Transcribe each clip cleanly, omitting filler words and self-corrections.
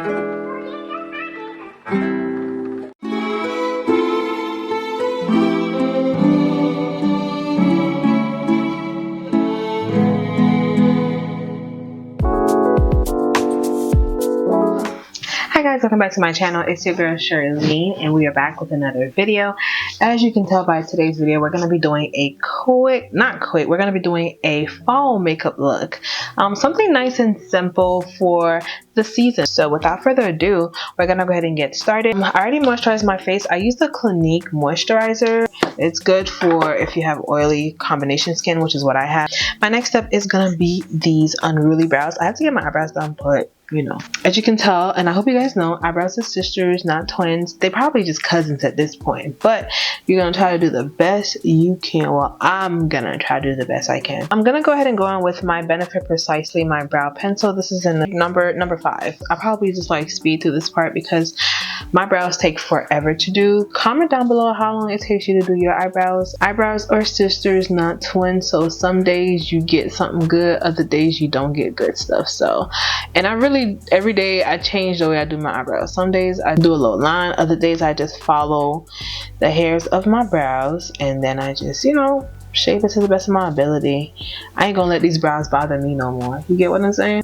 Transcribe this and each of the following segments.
Hi guys, welcome back to my channel. It's your girl Choerline and we are back with another video. As you can tell by today's video, we're going to be doing a we're going to be doing a fall makeup look. Something nice and simple for the season. So without further ado, we're going to go ahead and get started. I already moisturized my face. I use the Clinique moisturizer. It's good for if you have oily combination skin, which is what I have. My next step is going to be these unruly brows. I have to get my eyebrows done, but you know, as you can tell, and I hope you guys know, eyebrows are sisters, not twins. They probably just cousins at this point, but you're gonna try to do the best you can. Well, I'm gonna try to do the best I can. I'm gonna go ahead and go on with my Benefit Precisely, my brow pencil. This is in the number 5. I'll probably just like speed through this part because my brows take forever to do. Comment down below how long it takes you to do your eyebrows. Eyebrows are sisters, not twins, so some days you get something good, other days you don't get good stuff. So, and I really, every day I change the way I do my eyebrows. Some days I do a little line, other days I just follow the hairs of my brows and then I just, you know, shape it to the best of my ability. I ain't gonna let these brows bother me no more. You get what I'm saying?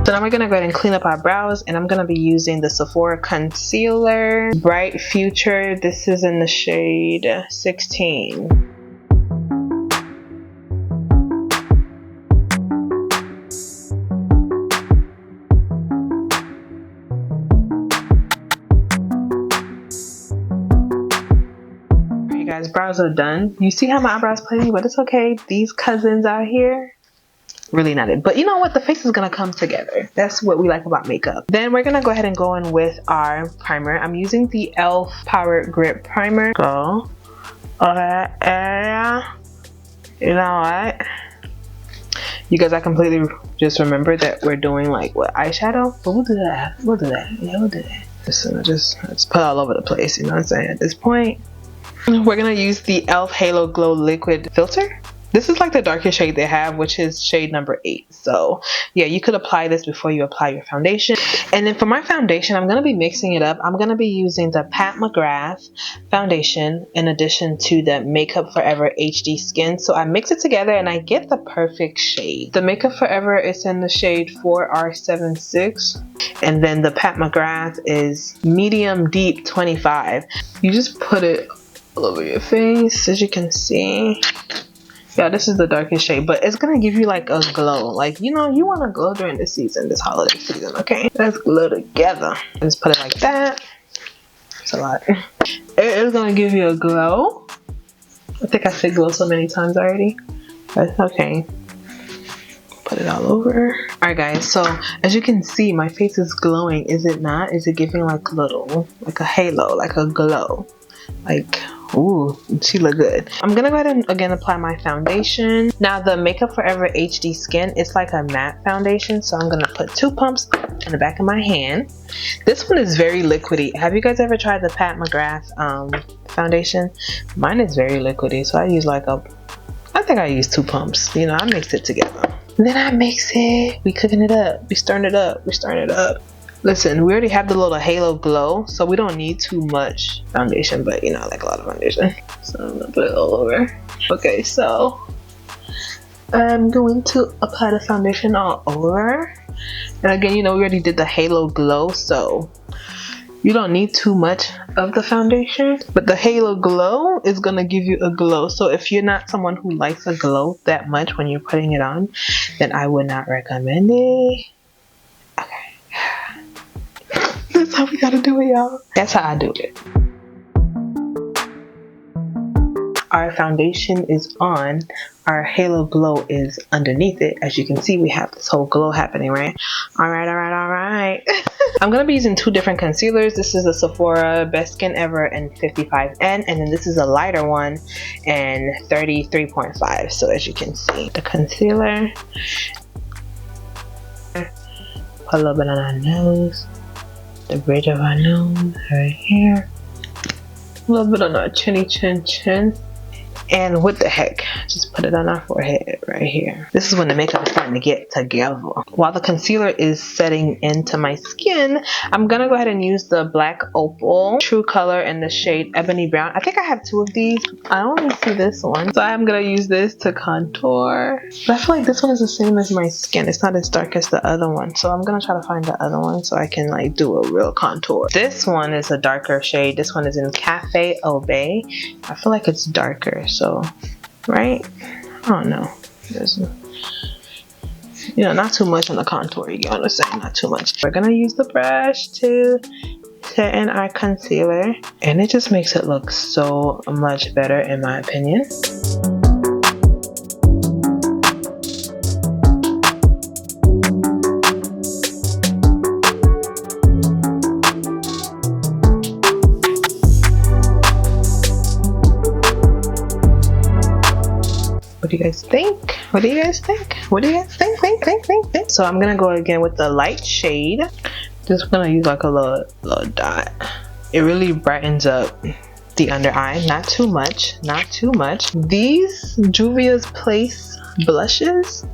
So now we're going to go ahead and clean up our brows, and I'm going to be using the Sephora Concealer Bright Future. This is in the shade 16. Alright guys, brows are done. You see how my eyebrows play, but it's okay. These cousins out here, really not it, but you know what, the face is gonna come together. That's what we like about makeup. Then we're gonna go ahead and go in with our primer. I'm using the e.l.f. Power Grip Primer. Go over area. You know what, you guys, I completely just remembered that we're doing like what, eyeshadow, but we'll do that. Yeah, we'll do that. Just put all over the place, you know what I'm saying. At this point, we're gonna use the e.l.f. Halo Glow Liquid Filter. This is like the darkest shade they have, which is shade number 8. So yeah, you could apply this before you apply your foundation. And then for my foundation, I'm going to be mixing it up. I'm going to be using the Pat McGrath foundation in addition to the Makeup Forever HD Skin. So I mix it together and I get the perfect shade. The Makeup Forever is in the shade 4R76. And then the Pat McGrath is Medium Deep 25. You just put it all over your face, as you can see. Yeah, this is the darkest shade, but it's gonna give you like a glow. Like, you know, you want to glow during this season, this holiday season, okay? Let's glow together. Just put it like that. It's a lot. It is gonna give you a glow. I think I said glow so many times already. But okay. Put it all over. Alright guys, so as you can see, my face is glowing. Is it not? Is it giving like little, like a halo, like a glow? Like, ooh, she look good. I'm gonna go ahead and again apply my foundation. Now the Makeup Forever HD Skin, it's like a matte foundation, so I'm gonna put 2 pumps in the back of my hand. This one is very liquidy. Have you guys ever tried the Pat McGrath foundation? Mine is very liquidy, so I use like I think I use 2 pumps. You know, I mix it together. And then I mix it. We cooking it up. We stirring it up. Listen, we already have the little halo glow, so we don't need too much foundation, but you know, I like a lot of foundation. So I'm gonna put it all over. Okay, so I'm going to apply the foundation all over. And again, you know, we already did the halo glow, so you don't need too much of the foundation, but the halo glow is gonna give you a glow. So if you're not someone who likes a glow that much when you're putting it on, then I would not recommend it. That's how we gotta do it, y'all. That's how I do it. Our foundation is on. Our halo glow is underneath it. As you can see, we have this whole glow happening, right? Alright. I'm gonna be using 2 different concealers. This is the Sephora Best Skin Ever in 55N, and then this is a lighter one in 33.5. So as you can see, the concealer. Put a little bit on our nose. The bridge of our nose right here. A little bit on our chinny chin. And what the heck, just put it on our forehead right here. This is when the makeup is starting to get together. While the concealer is setting into my skin, I'm gonna go ahead and use the Black Opal True Color in the shade Ebony Brown. I think I have 2 of these. I only see this one, so I'm gonna use this to contour. But I feel like this one is the same as my skin. It's not as dark as the other one, so I'm gonna try to find the other one so I can like do a real contour. This one is a darker shade. This one is in Cafe Au Lait. I feel like it's darker. So, right? I don't know. There's, you know, not too much on the contour. You get what I'm saying? Not too much. We're gonna use the brush to set in our concealer, and it just makes it look so much better, in my opinion. What do you guys think? What do you guys think? What do you guys think? Think. So I'm gonna go again with the light shade. Just gonna use like a little dot. It really brightens up the under eye. Not too much. Not too much. These Juvia's Place blushes,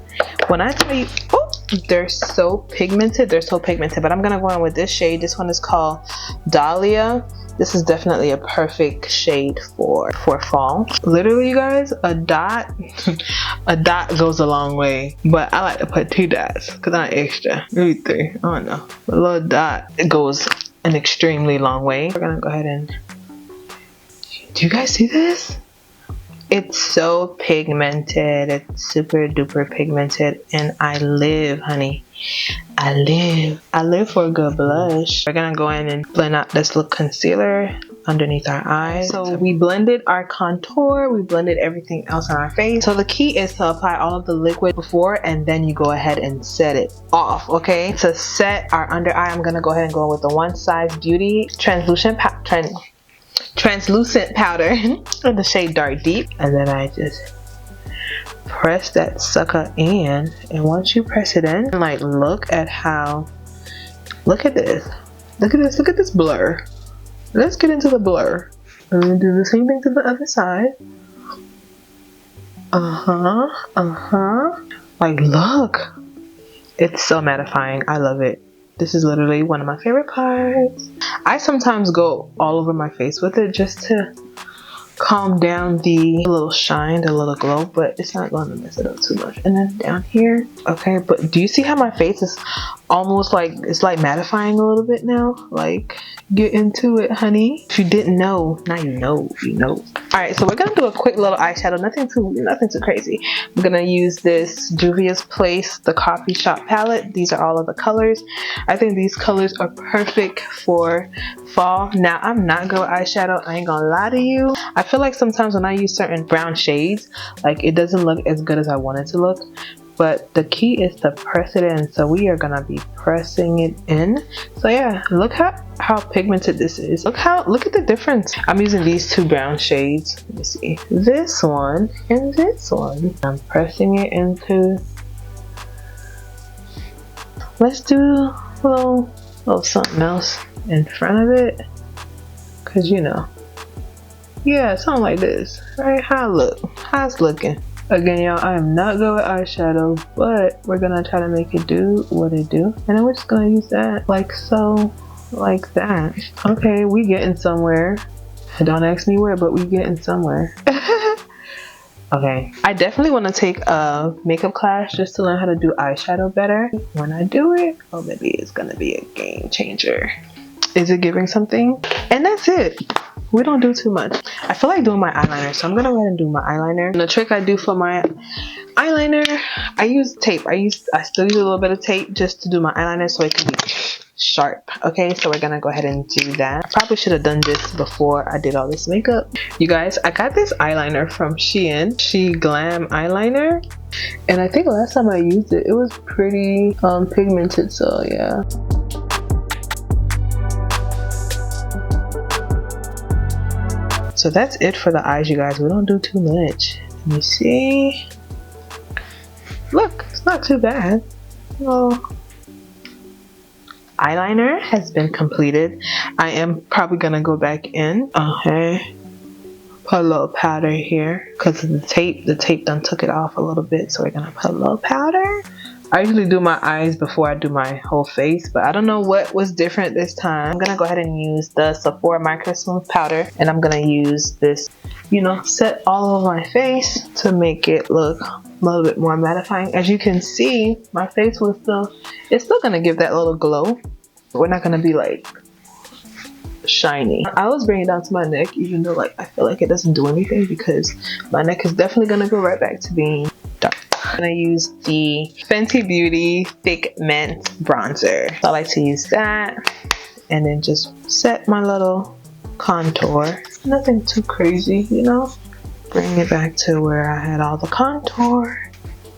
when I tell you, oh, they're so pigmented. They're so pigmented. But I'm gonna go in with this shade. This one is called Dahlia. This is definitely a perfect shade for fall. Literally, you guys, a dot goes a long way. But I like to put 2 dots because I'm extra. Maybe 3. I don't know. A little dot, it goes an extremely long way. We're gonna go ahead and. Do you guys see this? It's so pigmented. It's super duper pigmented, and I live, honey. I live for a good blush. We're gonna go in and blend out this little concealer underneath our eyes. So we blended our contour, we blended everything else on our face. So the key is to apply all of the liquid before, and then you go ahead and set it off, okay? To set our under eye, I'm gonna go ahead and go with the One Size Beauty translucent powder in the shade Dark Deep, and then I just press that sucker in. And once you press it in, like, look at this blur. Let's get into the blur. I'm gonna do the same thing to the other side. Like, look, it's so mattifying. I love it. This is literally one of my favorite parts. I sometimes go all over my face with it just to calm down the little shine, the little glow, but it's not going to mess it up too much. And then down here, okay, but do you see how my face is almost like, it's like mattifying a little bit now? Like, get into it, honey. If you didn't know, now you know, Alright, so we're gonna do a quick little eyeshadow, nothing too crazy. I'm gonna use this Juvia's Place, the Coffee Shop palette. These are all of the colors. I think these colors are perfect for fall. Now, I'm not good with eyeshadow, I ain't gonna lie to you. I feel like sometimes when I use certain brown shades, like, it doesn't look as good as I want it to look. But the key is to press it in, so we are gonna be pressing it in. So yeah, look how pigmented this is. Look at the difference. I'm using these 2 brown shades. Let me see, this one and this one. I'm pressing it into. Let's do a little something else in front of it, cause you know, yeah, something like this, right? How's it looking? Again, y'all, I am not good with eyeshadow, but we're gonna try to make it do what it do. And then we're just gonna use that, like so, like that. Okay, we getting somewhere. Don't ask me where, but we getting somewhere. Okay, I definitely want to take a makeup class just to learn how to do eyeshadow better. When I do it, oh baby, it's gonna be a game changer. Is it giving something? And that's it. We don't do too much. I feel like doing my eyeliner, so I'm gonna go ahead and do my eyeliner. And the trick I do for my eyeliner, I use tape. I still use a little bit of tape just to do my eyeliner so it can be sharp. Okay, so we're gonna go ahead and do that. I probably should have done this before I did all this makeup. You guys, I got this eyeliner from Shein. She Glam eyeliner, and I think last time I used it, it was pretty pigmented. So yeah. So that's it for the eyes, you guys. We don't do too much. Let me see. Look, it's not too bad. Well, eyeliner has been completed. I am probably gonna go back in. Okay. Put a little powder here because of the tape. The tape done took it off a little bit, so we're gonna put a little powder. I usually do my eyes before I do my whole face, but I don't know what was different this time. I'm gonna go ahead and use the Sephora Micro Smooth powder, and I'm gonna use this, you know, set all over my face to make it look a little bit more mattifying. As you can see, my face was it's still gonna give that little glow. We're not gonna be like shiny. I always bring it down to my neck, even though like I feel like it doesn't do anything because my neck is definitely gonna go right back to being dark. I'm gonna use the Fenty Beauty Thick Mint Bronzer. So I like to use that and then just set my little contour. Nothing too crazy, you know. Bring it back to where I had all the contour.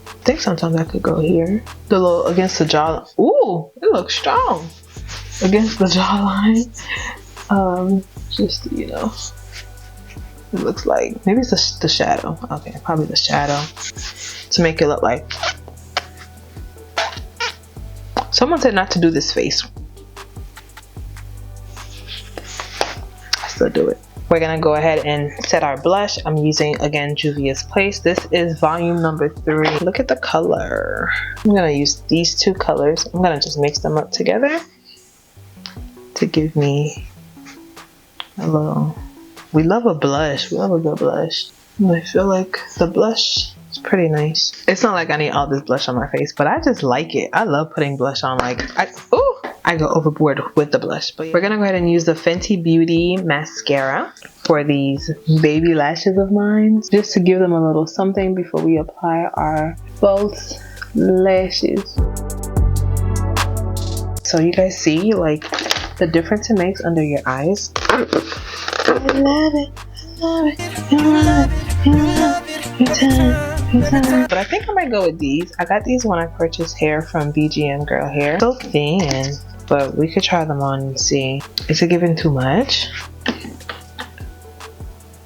I think sometimes I could go here. The little against the jaw. Ooh, it looks strong against the jawline. Just, you know, it looks like maybe it's the shadow. Okay, probably the shadow to make it look like. Someone said not to do this face. I still do it. We're gonna go ahead and set our blush. I'm using again Juvia's Place. This is volume number 3. Look at the color. I'm gonna use these two colors. I'm gonna just mix them up together to give me a little. We love a blush. We love a good blush. And I feel like the blush is pretty nice. It's not like I need all this blush on my face, but I just like it. I love putting blush on. Like I go overboard with the blush. But we're gonna go ahead and use the Fenty Beauty mascara for these baby lashes of mine, just to give them a little something before we apply our false lashes. So you guys see like the difference it makes under your eyes. I love it. I love it. But I think I might go with these. I got these when I purchased hair from BGM Girl Hair. So thin, but we could try them on and see. Is it giving too much?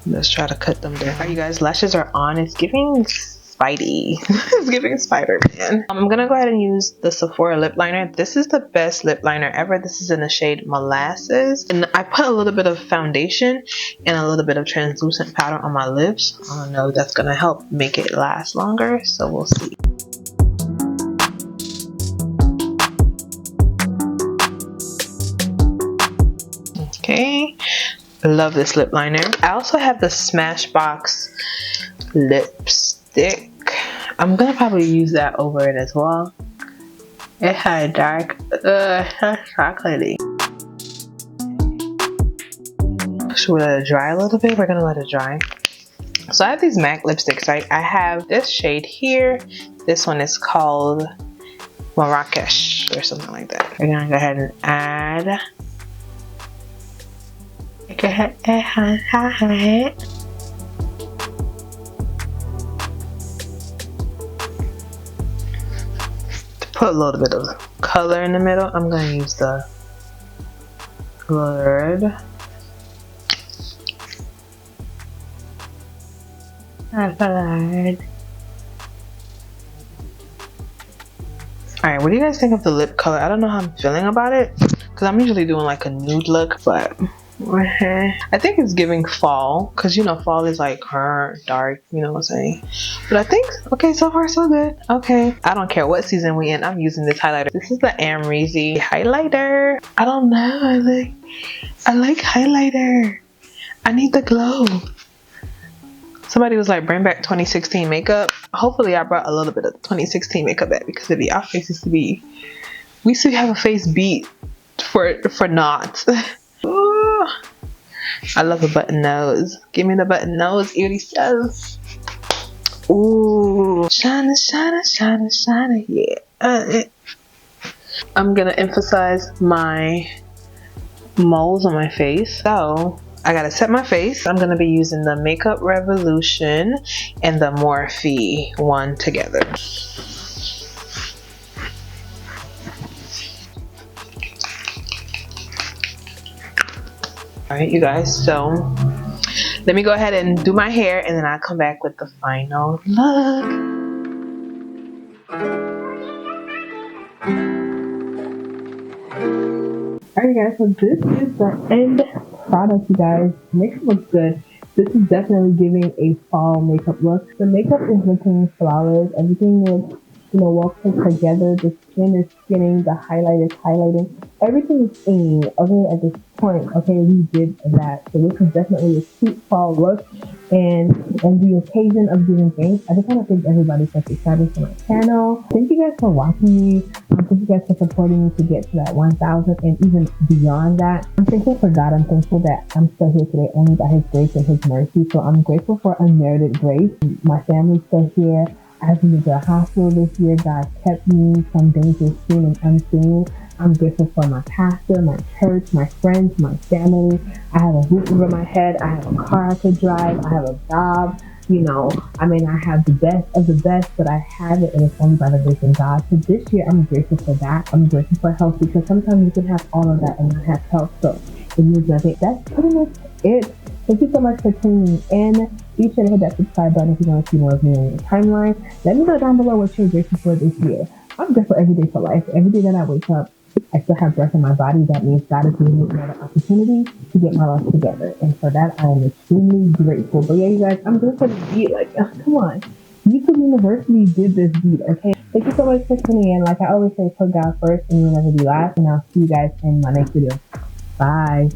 Let's try to cut them down. Alright, you guys, lashes are on. It's giving Spidey. It's giving Spider-Man. I'm gonna go ahead and use the Sephora lip liner. This is the best lip liner ever. This is in the shade Molasses. And I put a little bit of foundation and a little bit of translucent powder on my lips. I don't know if that's gonna help make it last longer, so we'll see. Okay, love this lip liner. I also have the Smashbox lipstick. I'm gonna probably use that over it as well. It had dark, chocolatey. Should we let it dry a little bit? We're gonna let it dry. So I have these MAC lipsticks, right? I have this shade here. This one is called Marrakesh or something like that. We're gonna go ahead and add. Put a little bit of color in the middle. I'm going to use the red. Alright, what do you guys think of the lip color? I don't know how I'm feeling about it because I'm usually doing like a nude look, but I think it's giving fall because, you know, fall is like dark, you know what I'm saying? But I think, okay, so far so good. Okay, I don't care what season we in, I'm using this highlighter. This is the Amrezy highlighter. I don't know, I like highlighter. I need the glow. Somebody was like, bring back 2016 makeup. Hopefully I brought a little bit of 2016 makeup back because it'd be our faces to be, we used to have a face beat for knots. Ooh, I love a button nose. Give me the button nose, Eerie says. Ooh, shiny, shiny, shiny, shiny, yeah. I'm gonna emphasize my moles on my face. So I gotta set my face. I'm gonna be using the Makeup Revolution and the Morphe one together. Alright, you guys, so let me go ahead and do my hair and then I'll come back with the final look. Alright guys, so this is the end product, you guys. Makeup looks good. This is definitely giving a fall makeup look. The makeup is looking flawless. Everything is, well put together. The skin is skinning. The highlight is highlighting. Everything is in. Okay, at this point, okay, we did that. So this is definitely a cute fall look. And the occasion of giving thanks, I just want to thank everybody for subscribing to my channel. Thank you guys for watching me. Thank you guys for supporting me to get to that 1,000 and even beyond that. I'm thankful for God. I'm thankful that I'm still here today only by His grace and His mercy. So I'm grateful for unmerited grace. My family's still here. I've been to the hospital this year. God kept me from dangers seen and unseen. I'm grateful for my pastor, my church, my friends, my family. I have a roof over my head. I have a car I could drive. I have a job. I have the best of the best, but I have it, and it's only by the grace of God. So this year, I'm grateful for that. I'm grateful for health, because sometimes you can have all of that and not have health. So it means nothing. That's pretty much it. Thank you so much for tuning in. Be sure to hit that subscribe button if you want to see more of me on your timeline. Let me know down below what you're grateful for this year. I'm grateful every day for life. Every day that I wake up, I still have breath in my body. That means God is giving me another opportunity to get my life together. And for that, I am extremely grateful. But yeah, you guys, I'm grateful for this beat. Come on. YouTube University did this beat, okay? Thank you so much for tuning in. Like I always say, put God first and you'll never be last. And I'll see you guys in my next video. Bye.